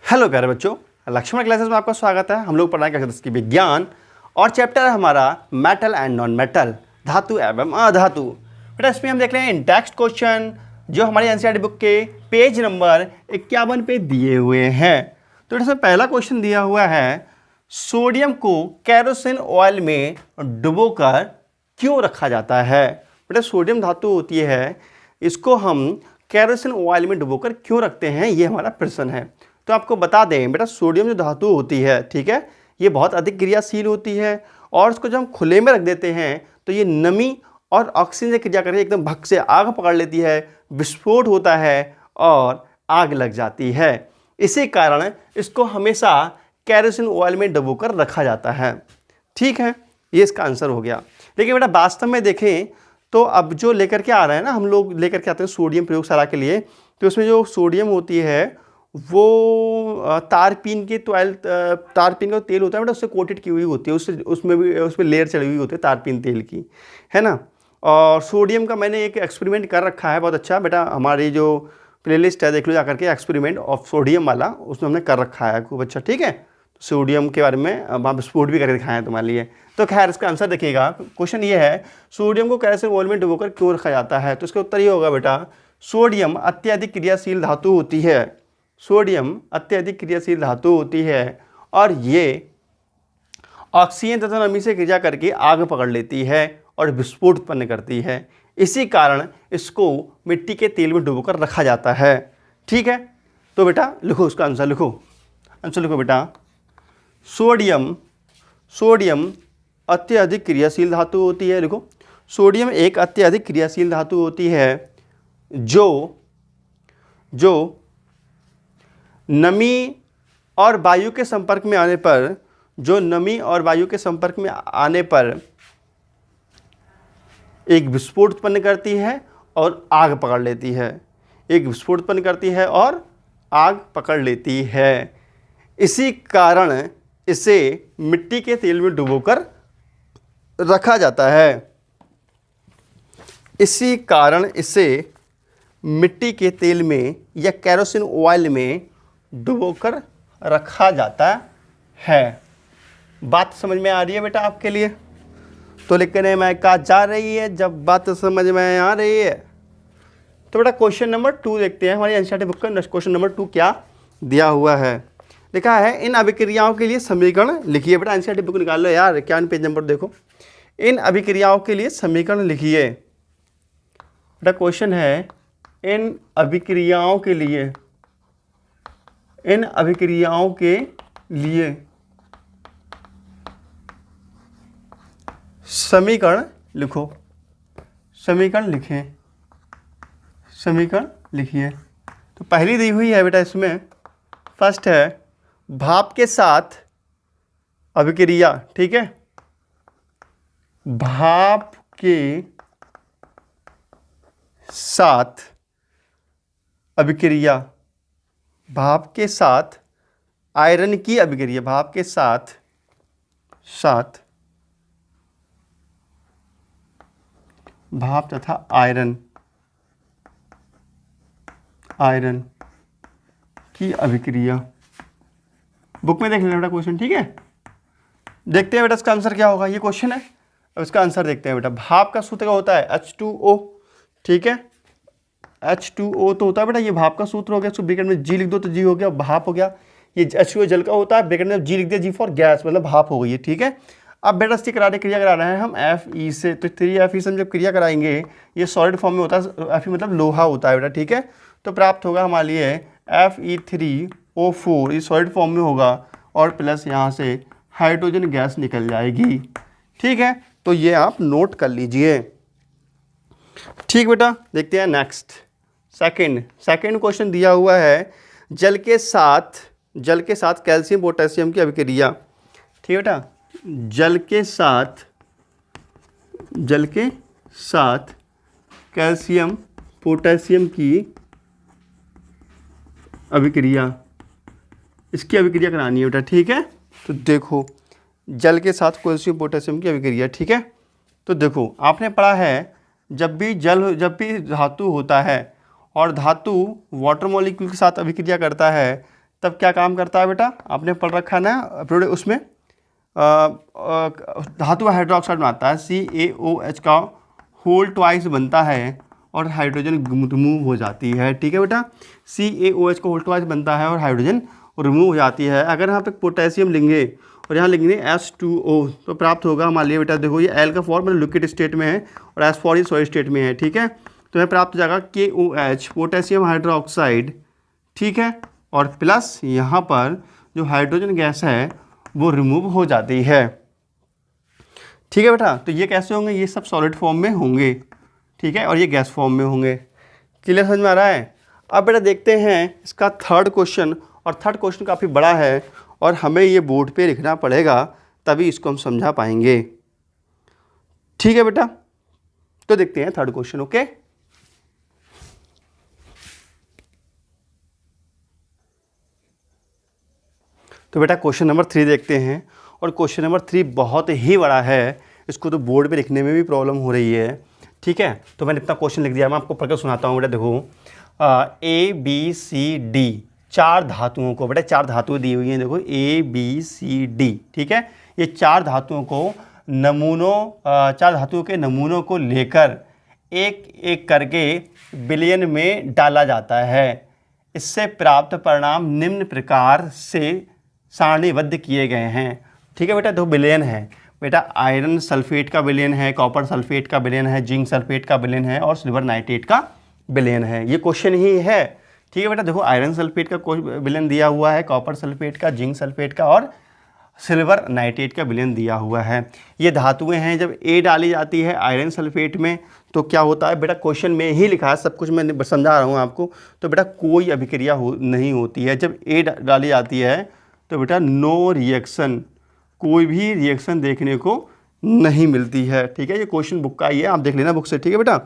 Hello प्यारे बच्चों, Lakshman classes में आपका स्वागत है। हम लोग पढ़ रहे हैं कक्षा 10 की विज्ञान और चैप्टर है हमारा मेटल एंड नॉन मेटल, धातु एवं अधातु। बेटा इसमें हम देख रहे हैं इंडेक्स्ड क्वेश्चन जो हमारी एनसीईआरटी बुक के पेज नंबर 51 पे दिए हुए हैं। तो इसमें पहला क्वेश्चन दिया हुआ है, सोडियम को केरोसिन ऑयल में डुबोकर क्यों रखा जाता है। बेटा सोडियम धातु होती है, इसको हम केरोसिन ऑयल में डुबोकर क्यों रखते हैं, ये हमारा प्रश्न है। तो आपको बता दें बेटा, सोडियम जो धातु होती है, ठीक है, ये बहुत अधिक क्रियाशील होती है और इसको जब हम खुले में रख देते हैं तो ये नमी और ऑक्सीजन से क्रिया करके एकदम भक से आग पकड़ लेती है, विस्फोट होता है और आग लग जाती है। इसी कारण इसको हमेशा केरोसिन ऑयल में डुबोकर रखा जाता है। ठीक है, ये इसका आंसर हो गया। लेकिन बेटा वास्तव में देखें तो अब जो लेकर के आ रहे हैं ना, हम लोग लेकर के आते हैं सोडियम प्रयोगशाला के लिए, तो उसमें जो सोडियम होती है वो तारपीन का तेल होता है बेटा, उससे कोटेड की हुई होती है, उसमें लेयर चढ़ी हुई होती है तारपीन तेल की, है ना। और सोडियम का मैंने एक एक्सपेरिमेंट कर रखा है, बहुत अच्छा बेटा, हमारी जो प्लेलिस्ट है देख लो जाकर के, एक्सपेरिमेंट ऑफ सोडियम वाला, उसमें हमने कर रखा है खूब अच्छा। ठीक है, सोडियम के बारे में वहाँ विस्फोट भी करके दिखाया है तुम्हारे लिए। तो खैर इसका आंसर देखिएगा। क्वेश्चन ये है, सोडियम को केरोसिन ऑयल में डुबोकर क्यों रखा जाता है। तो इसका उत्तर ये होगा बेटा, सोडियम अत्यधिक क्रियाशील धातु होती है। सोडियम अत्यधिक क्रियाशील धातु होती है और ये ऑक्सीजन तथा नमी से क्रिया करके आग पकड़ लेती है और विस्फोट उत्पन्न करती है। इसी कारण इसको मिट्टी के तेल में डुबोकर रखा जाता है। ठीक है, तो बेटा लिखो उसका आंसर, आंसर लिखो बेटा। सोडियम अत्यधिक क्रियाशील धातु होती है। लिखो, सोडियम एक अत्यधिक क्रियाशील धातु होती है जो नमी और वायु के संपर्क में आने पर एक विस्फोट उत्पन्न करती है और आग पकड़ लेती है। इसी कारण इसे मिट्टी के तेल में डुबोकर रखा जाता है। इसी कारण इसे मिट्टी के तेल में या केरोसिन ऑयल में डुबोकर रखा जाता है। बात समझ में आ रही है बेटा आपके लिए? तो लिखने में कहा जा रही है जब बात समझ में आ रही है। तो बेटा क्वेश्चन नंबर 2 देखते हैं, हमारी एनसीईआरटी बुक का क्वेश्चन नंबर 2 क्या दिया हुआ है। लिखा है, इन अभिक्रियाओं के लिए समीकरण लिखिए। बेटा एनसीईआरटी बुक निकाल लो यार, क्या पेज नंबर देखो। इन अभिक्रियाओं के लिए समीकरण लिखिए। बेटा क्वेश्चन है, इन अभिक्रियाओं के लिए समीकरण लिखो। समीकरण लिखिए। तो पहली दी हुई है बेटा, इसमें फर्स्ट है भाप के साथ अभिक्रिया। ठीक है, भाप के साथ अभिक्रिया, भाप के साथ आयरन की अभिक्रिया, भाप के साथ भाप तथा आयरन की अभिक्रिया। बुक में देख लेना बेटा क्वेश्चन। ठीक है, देखते हैं बेटा इसका आंसर क्या होगा। ये क्वेश्चन है, अब इसका आंसर देखते हैं बेटा। भाप का सूत्र क्या होता है? H2O। ठीक है, H2O तो होता है बेटा, ये भाप का सूत्र हो गया। इसको ब्रैकेट में G लिख दो तो G हो गया, भाप हो गया। ये H2O जल का होता है, ब्रैकेट में G लिख दिया, G फॉर गैस, मतलब भाप हो गई है। ठीक है, अब बेटा इसकी क्रिया करा रहे हैं हम Fe से। तो 3Fe से हम जब क्रिया कराएंगे, ये सॉलिड फॉर्म में होता है, Fe मतलब लोहा होता है बेटा। ठीक है, तो प्राप्त होगा हमारे लिए Fe3O4, ये सॉलिड फॉर्म में होगा और प्लस यहाँ से हाइड्रोजन गैस निकल जाएगी। ठीक है, तो ये आप नोट कर लीजिए। ठीक बेटा, देखते हैं नेक्स्ट। सेकंड क्वेश्चन दिया हुआ है, जल के साथ कैल्शियम पोटेशियम की अभिक्रिया। ठीक है बेटा, जल के साथ कैल्शियम पोटेशियम की अभिक्रिया, इसकी अभिक्रिया करानी है बेटा। ठीक है, तो देखो जल के साथ कैल्शियम पोटेशियम की अभिक्रिया। ठीक है, तो देखो आपने पढ़ा है, जब भी धातु होता है और धातु वाटर मॉलिक्यूल के साथ अभिक्रिया करता है तब क्या काम करता है बेटा, आपने पढ़ रखा ना अपने उसमें, धातु हाइड्रोक्साइड बनाता है, CaOH का होल ट्वाइस बनता है और हाइड्रोजन रिमूव हो जाती है। ठीक है बेटा, CaOH का होल ट्वाइस बनता है और हाइड्रोजन रिमूव हो जाती है। अगर यहाँ पे पोटेशियम लेंगे और यहाँ लिखेंगे H2O तो प्राप्त होगा हमारे लिए बेटा, देखो ये L का फॉर्म मतलब लिक्विड स्टेट में है और S फॉर सॉलिड स्टेट में है। ठीक है, तो यह प्राप्त हो जाएगा KOH पोटेशियम हाइड्रोक्साइड। ठीक है, और प्लस यहाँ पर जो हाइड्रोजन गैस है वो रिमूव हो जाती है। ठीक है बेटा, तो ये कैसे होंगे, ये सब सॉलिड फॉर्म में होंगे। ठीक है, और ये गैस फॉर्म में होंगे। क्लियर समझ में आ रहा है। अब बेटा देखते हैं इसका थर्ड क्वेश्चन, और थर्ड क्वेश्चन काफ़ी बड़ा है और हमें ये बोर्ड पे लिखना पड़ेगा तभी इसको हम समझा पाएंगे। ठीक है बेटा, तो देखते हैं थर्ड क्वेश्चन। ओके, तो बेटा क्वेश्चन नंबर 3 देखते हैं, और क्वेश्चन नंबर 3 बहुत ही बड़ा है, इसको तो बोर्ड पे लिखने में भी प्रॉब्लम हो रही है। ठीक है, तो मैंने इतना क्वेश्चन लिख दिया, मैं आपको पढ़कर सुनाता हूँ बेटा। देखो ABCD 4 धातुओं को, बेटा 4 धातुएं दी हुई हैं, देखो ABCD। ठीक है, ये 4 धातुओं को नमूनों 4 धातुओं के नमूनों को लेकर एक एक करके बिलियन में डाला जाता है। इससे प्राप्त परिणाम निम्न प्रकार से सारणीबद्ध किए गए हैं। ठीक है बेटा, 2 बिलियन है बेटा, आयरन सल्फेट का बिलियन है, कॉपर सल्फेट का बिलियन है, जिंक सल्फेट का बिलियन है और सिल्वर नाइट्रेट का बिलियन है। ये क्वेश्चन ही है। ठीक है बेटा, देखो आयरन सल्फेट का बिलियन दिया हुआ है, कॉपर सल्फेट का, जिंक सल्फेट का और सिल्वर नाइट्रेट का बिलियन दिया हुआ है। ये धातुएं हैं, जब A डाली जाती है आयरन सल्फेट में तो क्या होता है बेटा, क्वेश्चन में ही लिखा है, सब कुछ मैं समझा रहा हूँ आपको। तो बेटा कोई अभिक्रिया नहीं होती है। जब A डाली जाती है तो बेटा नो रिएक्शन, कोई भी रिएक्शन देखने को नहीं मिलती है। ठीक है, ये क्वेश्चन बुक का ही है, आप देख लेना बुक से। ठीक है बेटा,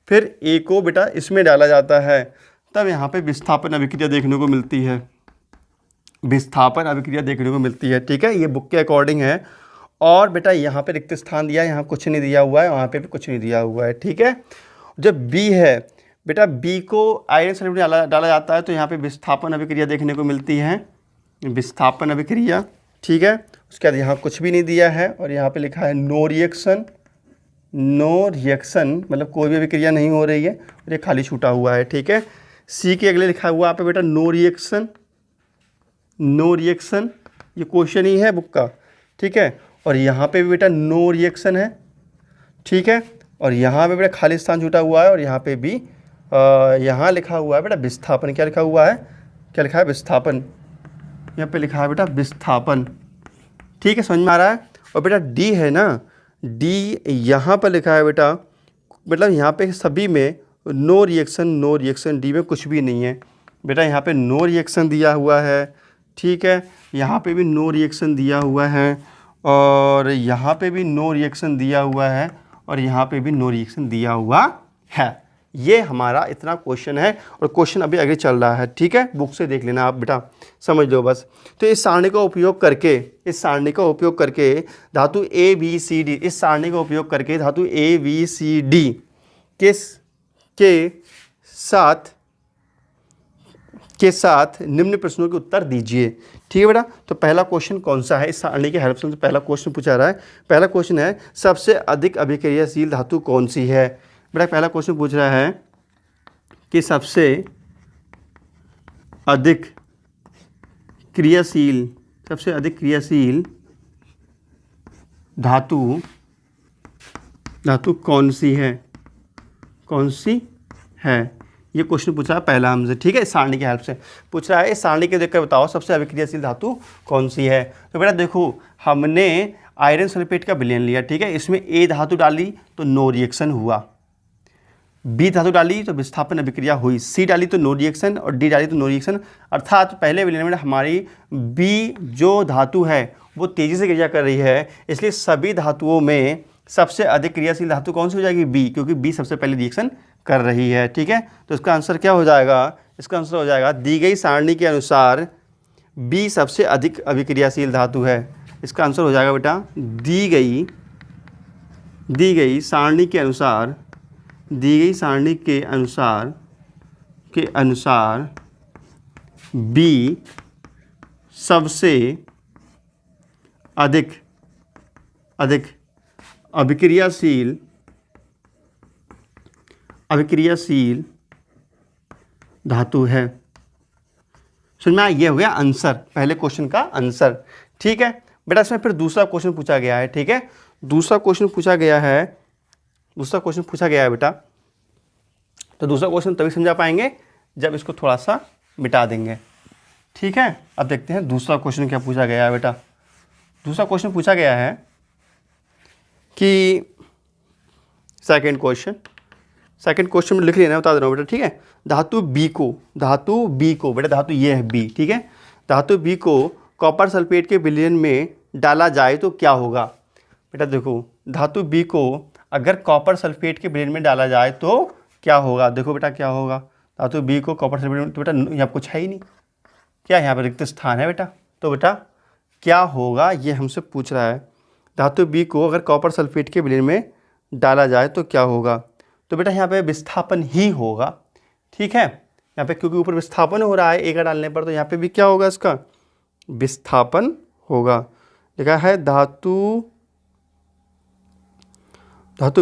फिर A को बेटा इसमें डाला जाता है, तब यहाँ पे विस्थापन अभिक्रिया देखने को मिलती है, विस्थापन अभिक्रिया देखने को मिलती है। ठीक है, ये बुक के अकॉर्डिंग है। और बेटा यहाँ पे रिक्त स्थान दिया है, यहाँ कुछ नहीं दिया हुआ है, वहाँ पे भी कुछ नहीं दिया हुआ है। ठीक है, जब B है बेटा, B को आयरन सल्फेट डाला जाता है तो यहाँ पे विस्थापन अभिक्रिया देखने को मिलती है, विस्थापन अभिक्रिया। ठीक है, उसके बाद यहाँ कुछ भी नहीं दिया है और यहाँ पे लिखा है नो रिएक्शन, नो रिएक्शन मतलब कोई भी अभिक्रिया नहीं हो रही है और ये खाली छूटा हुआ है। ठीक है, C के अगले लिखा हुआ है पे बेटा नो रिएक्शन, नो रिएक्शन, ये क्वेश्चन ही है बुक का। ठीक है, और यहाँ पे भी बेटा नो रिएक्शन है। ठीक है, और यहाँ पे बेटा खाली स्थान छूटा हुआ है और यहाँ पे भी यहाँ लिखा हुआ है बेटा विस्थापन। क्या लिखा हुआ है, क्या लिखा है, विस्थापन। यहाँ पे लिखा है बेटा विस्थापन। ठीक है, समझ में आ रहा है। और बेटा D है ना, D यहाँ पर लिखा है बेटा, मतलब यहाँ पे सभी में no reaction, no reaction, D में कुछ भी नहीं है बेटा। यहाँ पे नो रिएक्शन दिया हुआ है। ठीक है, यहाँ पे भी नो रिएक्शन दिया हुआ है और यहाँ पे भी नो रिएक्शन दिया हुआ है और यहाँ पे भी नो रिएक्शन दिया हुआ है। ये हमारा इतना क्वेश्चन है और क्वेश्चन अभी आगे चल रहा है। ठीक है, बुक से देख लेना आप बेटा, समझ लो बस। तो इस सारणी का उपयोग करके, इस सारणी का उपयोग करके धातु ABCD, इस सारणी का उपयोग करके धातु ABCD के साथ निम्न प्रश्नों के उत्तर दीजिए। ठीक है बेटा, तो पहला क्वेश्चन कौन सा है, इस सारणी के हेल्प से पहला क्वेश्चन पूछा रहा है। पहला क्वेश्चन है सबसे अधिक अभिक्रियाशील धातु कौन सी है। बेटा पहला क्वेश्चन पूछ रहा है कि सबसे अधिक क्रियाशील धातु कौन सी है, ये क्वेश्चन पूछा है पहला हमसे। ठीक है, इस सारणी की हेल्प से पूछ रहा है, इस सारणी के देखकर बताओ सबसे अभिक्रियाशील धातु कौन सी है। तो बेटा देखो, हमने आयरन सल्फेट का विलयन लिया। ठीक है, इसमें A धातु डाली तो नो रिएक्शन हुआ, B धातु डाली तो विस्थापन अभिक्रिया हुई, C डाली तो नो रिएक्शन और D डाली तो नो रिएक्शन। अर्थात पहले विलयन में हमारी B जो धातु है वो तेज़ी से क्रिया कर रही है, इसलिए सभी धातुओं में सबसे अधिक क्रियाशील धातु कौन सी हो जाएगी, B, क्योंकि B सबसे पहले रिएक्शन कर रही है। ठीक है, तो इसका आंसर क्या हो जाएगा, इसका आंसर हो जाएगा दी गई सारणी के अनुसार B सबसे अधिक अभिक्रियाशील धातु है। इसका आंसर हो जाएगा बेटा दी गई सारणी के अनुसार B सबसे अधिक अभिक्रियाशील धातु है। समझ में आया? ये हो गया आंसर, पहले क्वेश्चन का आंसर। ठीक है बेटा, इसमें फिर दूसरा क्वेश्चन पूछा गया है। ठीक है, दूसरा क्वेश्चन पूछा गया है बेटा। तो दूसरा क्वेश्चन तभी समझा पाएंगे जब इसको थोड़ा सा मिटा देंगे। ठीक है, अब देखते हैं दूसरा क्वेश्चन क्या पूछा गया है बेटा। दूसरा क्वेश्चन पूछा गया है कि सेकंड क्वेश्चन में लिख लेना, बता दे रहा हूँ बेटा। ठीक है, धातु बी को बेटा, धातु ये है बी। ठीक है, धातु बी को कॉपर सल्फेट के विलयन में डाला जाए तो क्या होगा। बेटा देखो, धातु बी को अगर कॉपर सल्फेट के विलयन में डाला जाए तो क्या होगा। देखो बेटा क्या होगा, धातु बी को कॉपर सल्फेट में, तो बेटा यहाँ कुछ है ही नहीं, क्या यहाँ पर रिक्त स्थान है बेटा। तो बेटा क्या होगा ये हमसे पूछ रहा है। धातु बी को अगर कॉपर सल्फेट के विलयन में डाला जाए तो क्या होगा। तो बेटा यहाँ पे विस्थापन ही होगा। ठीक है, यहाँ पे क्योंकि ऊपर विस्थापन हो रहा है ए का डालने पर, तो यहाँ पे भी क्या होगा, इसका विस्थापन होगा। लिखा है धातु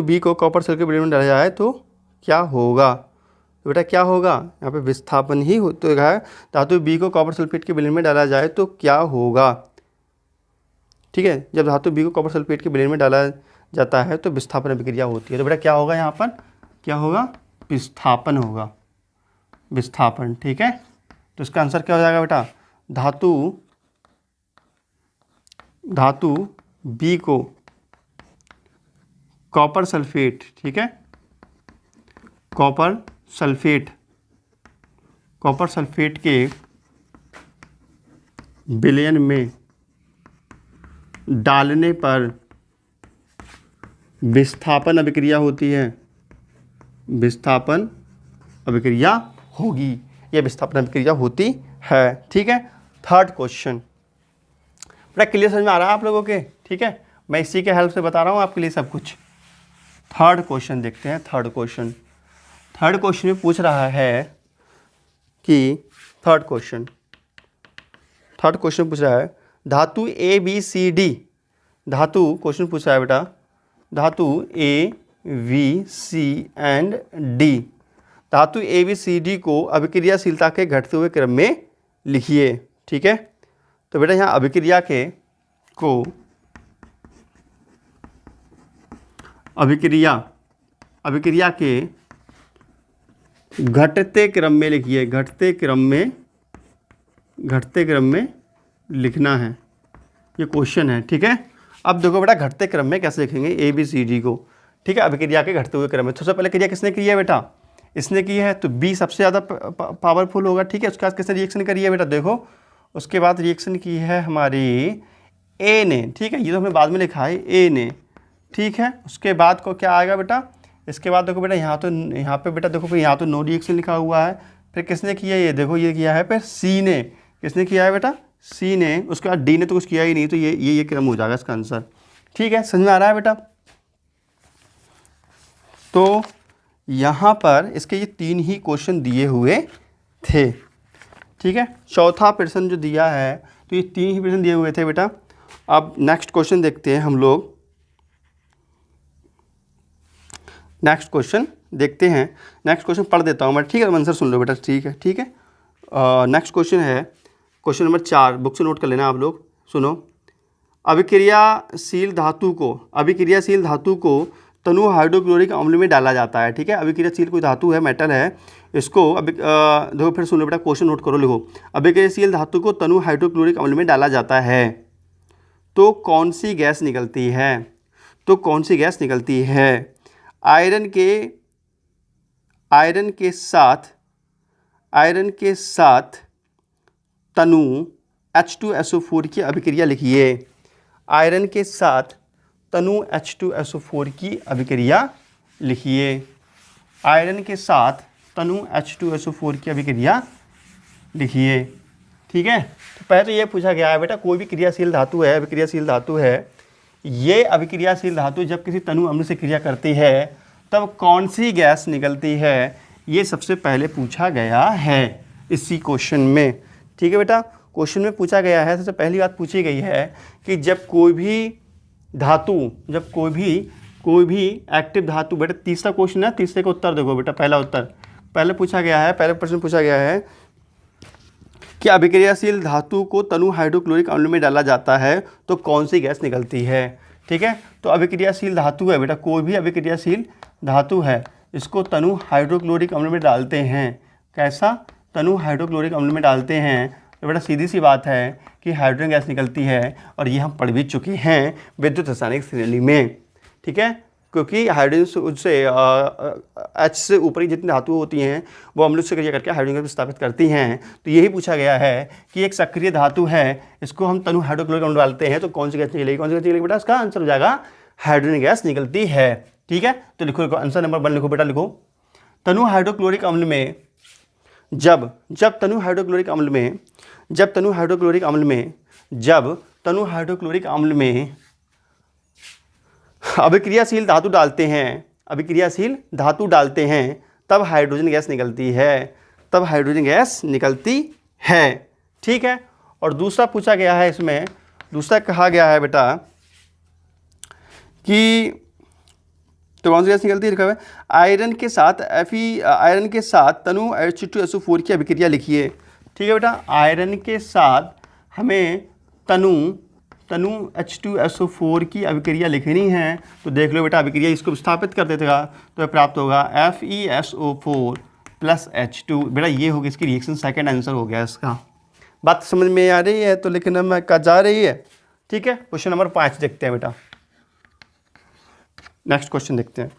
बी को कॉपर सल्फेट के विलयन में डाला जाए तो क्या होगा। तो बेटा क्या होगा, यहाँ पे विस्थापन ही हो। तो लिखा है धातु बी को कॉपर सल्फेट के विलयन में डाला जाए तो क्या होगा। ठीक है, जब धातु बी को कॉपर सल्फेट के विलयन में डाला जाता है तो विस्थापन अभिक्रिया होती है। तो बेटा क्या होगा, यहाँ पर क्या होगा, विस्थापन होगा, विस्थापन। ठीक है, तो इसका आंसर क्या हो जाएगा बेटा, धातु बी को कॉपर सल्फेट, ठीक है, कॉपर सल्फेट के विलयन में डालने पर विस्थापन अभिक्रिया होती है, विस्थापन अभिक्रिया होगी, यह विस्थापन अभिक्रिया होती है। ठीक है, थर्ड क्वेश्चन बड़ा क्लियर समझ में आ रहा है आप लोगों के। ठीक है, मैं इसी के हेल्प से बता रहा हूँ आपके लिए सब कुछ। थर्ड क्वेश्चन देखते हैं। थर्ड क्वेश्चन में पूछ रहा है कि थर्ड क्वेश्चन पूछ रहा है धातु A B C D, question पूछ रहा है बेटा, धातु A V C and D, धातु ए बी सी डी को अभिक्रियाशीलता के घटते हुए क्रम में लिखिए। ठीक है, तो बेटा यहाँ अभिक्रिया के घटते क्रम में लिखिए, घटते क्रम में लिखना है, ये क्वेश्चन है। ठीक है, अब देखो बेटा घटते क्रम में कैसे लिखेंगे ए बी सी डी को। ठीक है, अभिक्रिया के घटते हुए क्रम में सबसे पहले क्रिया किसने की है बेटा, इसने की है, तो बी सबसे ज़्यादा पावरफुल होगा। ठीक है, उसके बाद किसने रिएक्शन करी है बेटा, देखो उसके बाद रिएक्शन की है हमारी ए ने। ठीक है, ये तो हमने बाद में लिखा है ए ने। ठीक है, उसके बाद को क्या आएगा बेटा, इसके बाद देखो बेटा यहाँ पे बेटा देखो फिर यहाँ तो नो रिएक्शन लिखा हुआ है, फिर किसने किया ये देखो ये किया है, फिर सी ने, किसने किया है बेटा, सी ने, उसके बाद डी ने तो कुछ किया ही नहीं, तो ये क्रम हो जाएगा इसका आंसर। ठीक है, समझ में आ रहा है बेटा। तो यहाँ पर इसके ये 3 ही क्वेश्चन दिए हुए थे। ठीक है, चौथा प्रश्न जो दिया है तो ये 3 ही प्रश्न दिए हुए थे बेटा। अब नेक्स्ट क्वेश्चन देखते हैं हम लोग, नेक्स्ट क्वेश्चन पढ़ देता हूँ मैं। ठीक है, तो आंसर सुन लो बेटा। ठीक है, नेक्स्ट क्वेश्चन है क्वेश्चन नंबर 4, बुक से नोट कर लेना आप लोग। सुनो, अभिक्रियाशील धातु को तनु हाइड्रोक्लोरिक अम्ल में डाला जाता है। ठीक है, अभिक्रियाशील कोई धातु है, मेटल है, इसको देखो फिर सुनो बेटा, क्वेश्चन नोट करो, लिखो अभिक्रियाशील धातु को तनु हाइड्रोक्लोरिक अम्ल में डाला जाता है तो कौन सी गैस निकलती है। आयरन के साथ तनु H2SO4 की अभिक्रिया लिखिए। आयरन के साथ तनु H2SO4 की अभिक्रिया लिखिए। आयरन के साथ तनु H2SO4 की अभिक्रिया लिखिए। ठीक है, तो पहले तो ये पूछा गया है बेटा, कोई भी क्रियाशील धातु है, अभिक्रियाशील धातु है, ये अभिक्रियाशील धातु जब किसी तनु अम्ल से क्रिया करती है तब कौन सी गैस निकलती है, ये सबसे पहले पूछा गया है इसी क्वेश्चन में। ठीक है बेटा, क्वेश्चन में पूछा गया है, सबसे पहली बात पूछी गई है कि जब कोई भी धातु, जब कोई भी एक्टिव धातु, बेटा तीसरा क्वेश्चन है, तीसरे का उत्तर देखो बेटा, पहला उत्तर पहले पूछा गया है, पहले प्रश्न पूछा गया है कि अभिक्रियाशील धातु को तनु हाइड्रोक्लोरिक अम्ल में डाला जाता है तो कौन सी गैस निकलती है। ठीक है, तो अभिक्रियाशील धातु है बेटा, कोई भी अभिक्रियाशील धातु है, इसको तनु हाइड्रोक्लोरिक अम्ल में डालते हैं। कैसा? तनु हाइड्रोक्लोरिक अम्ल में डालते हैं तो बेटा सीधी सी बात है कि हाइड्रोजन गैस निकलती है, और ये हम पढ़ भी चुके हैं विद्युत रासायनिक श्रेणी में। ठीक है, क्योंकि हाइड्रोजन से H से ऊपर ही जितनी धातु होती हैं वो अम्ल से क्रिया करके हाइड्रोजन गैस स्थापित करती हैं। तो यही पूछा गया है कि एक सक्रिय धातु है, इसको हम तनु हाइड्रोक्लोरिक अम्ल डालते हैं तो कौन सी गैस निकलेगी, कौन सी गैस निकलेगी बेटा? इसका आंसर हो जाएगा हाइड्रोजन गैस निकलती है। ठीक है, तो लिखो आंसर नंबर 1 लिखो बेटा, लिखो तनु हाइड्रोक्लोरिक अम्ल में जब तनु हाइड्रोक्लोरिक अम्ल में अभिक्रियाशील धातु डालते हैं तब हाइड्रोजन गैस निकलती है। ठीक है, और दूसरा पूछा गया है, इसमें दूसरा कहा गया है बेटा कि तो कौन सी गैस निकलती है, लिखा है आयरन के साथ तनु H2SO4 की अभिक्रिया लिखिए। ठीक है बेटा, आयरन के साथ हमें तनु H2SO4 की अभिक्रिया लिखनी है, तो देख लो बेटा अभिक्रिया इसको स्थापित कर देगा तो प्राप्त होगा FeSO4 + H2। बेटा ये होगी इसकी रिएक्शन, सेकंड आंसर हो गया इसका। बात समझ में आ रही है तो लिखना में जा रही है। ठीक है, क्वेश्चन नंबर 5 देखते हैं बेटा, नेक्स्ट क्वेश्चन देखते हैं।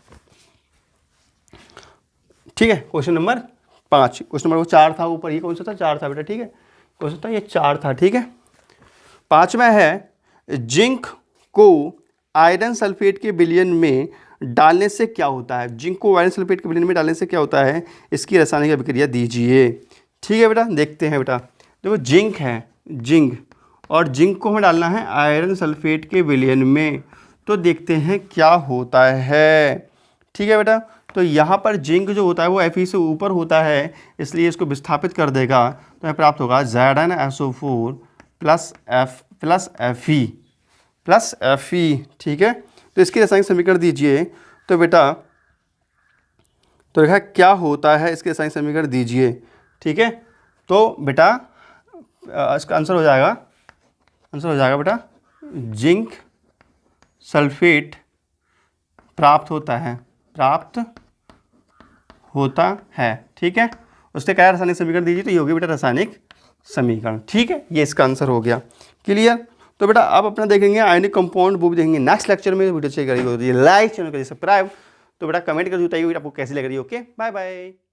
ठीक है, क्वेश्चन नंबर 5, क्वेश्चन नंबर 4 था ऊपर, ये कौन सा था? 4 था बेटा। ठीक है, क्वेश्चन था ये 4 था। ठीक है, 5वां है जिंक को आयरन सल्फेट के विलयन में डालने से क्या होता है। जिंक को आयरन सल्फेट के विलयन में डालने से क्या होता है, इसकी रासायनिक अभिक्रिया दीजिए। ठीक है बेटा, देखते हैं बेटा, देखो जिंक है, और जिंक को हमें डालना है आयरन सल्फेट के विलयन में, तो देखते हैं क्या होता है। ठीक है बेटा, तो यहाँ पर जिंक जो होता है वो Fe से ऊपर होता है, इसलिए इसको विस्थापित कर देगा तो हमें प्राप्त होगा ZnSO4 + Fe। ठीक है, तो इसकी रासायनिक समीकरण दीजिए। तो बेटा तो देखा क्या होता है, इसके रासायनिक समीकरण दीजिए। ठीक है, तो बेटा इसका आंसर हो जाएगा बेटा जिंक सल्फेट प्राप्त होता है। ठीक है, उसके क्या रासायनिक समीकरण दीजिए, तो ये होगी बेटा रासायनिक समीकरण। ठीक है, ये इसका आंसर हो गया। क्लियर? तो बेटा अब अपना देखेंगे आयनिक कंपाउंड, वो भी देखेंगे नेक्स्ट लेक्चर में। वीडियो अच्छी लगी हो तो लाइक, चैनल करिए सब्सक्राइब। तो बेटा कमेंट कर बताइए आपको कैसी लग रही है। Okay, bye bye.